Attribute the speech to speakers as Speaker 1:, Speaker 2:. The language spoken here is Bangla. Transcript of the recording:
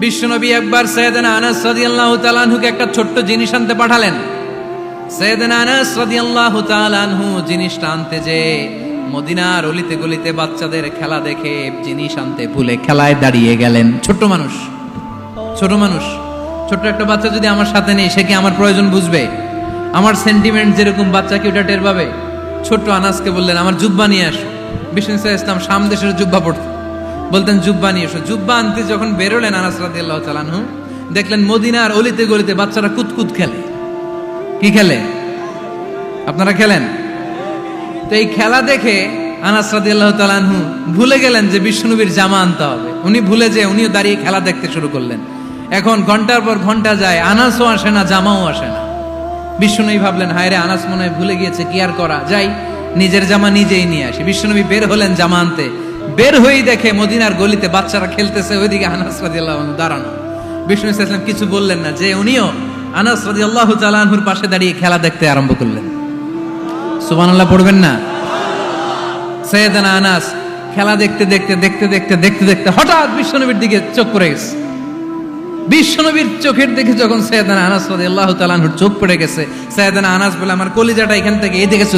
Speaker 1: বিশ্বনবী একবার সাইয়েদনা আনাস রাদিয়াল্লাহু তাআলা আনহুকে একটা ছোট্ট জিনিস আনতে পাঠালেন। সাইয়েদনা আনাস রাদিয়াল্লাহু তাআলা আনহু জিনিসটা আনতে যে মদিনার অলিতে গলিতে বাচ্চাদের খেলা দেখে জিনিস আনতে ভুলে খেলায় দাঁড়িয়ে গেলেন। ছোট মানুষ, ছোট্ট একটা বাচ্চা যদি আমার সাথে নেই, সে কি আমার প্রয়োজন বুঝবে? আমার সেন্টিমেন্ট যেরকম বাচ্চা কি ওটা টের পাবে? ছোট্ট আনাসকে বললেন, আমার জুব্বা নিয়ে আসো। বিষ্ণু ইসলাম শাম দেশের জুব্বা পড়তেন, বলতেন জুব্বা নিয়ে এসো। জুব্বা আনতে যখন বেরোলেন আনাস রাদিয়াল্লাহু তাআলা আনহু, দেখলেন মদিনার অলিতে গলিতে বাচ্চারা কুতকুত খেলে। কি খেলে? আপনারা খেলেন তো? এই খেলা দেখে আনাস রাদিয়াল্লাহু তাআলা আনহু ভুলে গেলেন যে বিশ্বনবীর জামা আনতে হবে। উনি ভুলে যে উনিও দাঁড়িয়ে খেলা দেখতে শুরু করলেন। এখন ঘন্টার পর ঘন্টা যায়, আনাসও আসে না, জামাও আসে না। বিশ্বনবী ভাবলেন, হায় রে, আনাস মনে হয় ভুলে গিয়েছে, কি আর করা যাই, নিজের জামা নিজেই নিয়ে আসি। বিশ্বনবী বের হলেন জামা আনতে। বের হয়েই দেখে মদিনার গলিতে বাচ্চারা খেলতেছে, ওইদিকে আনাস রাদিয়াল্লাহু আনহু দাঁড়ানো। বিষ্ণু ইসলাম কিছু বললেন না, যে উনিও আনাস রাদিয়াল্লাহু তাআলা আনহুর পাশে দাঁড়িয়ে খেলা দেখতে আরম্ভ করলেন। সুবহানাল্লাহ পড়বেন না? সাইয়েদনা আনাস খেলা দেখতে দেখতে হঠাৎ বিশ্বনবীর দিকে চোখ পড়ে গেছে। বিশ্বনবীর চোখের দিকে যখন সাইয়েদনা আনাস রাদিয়াল্লাহু তাআলা আনহুর চোখ পড়ে গেছে, সাইয়েদনা আনাস বলে, আমার কলিজাটা এখান থেকে এদিকে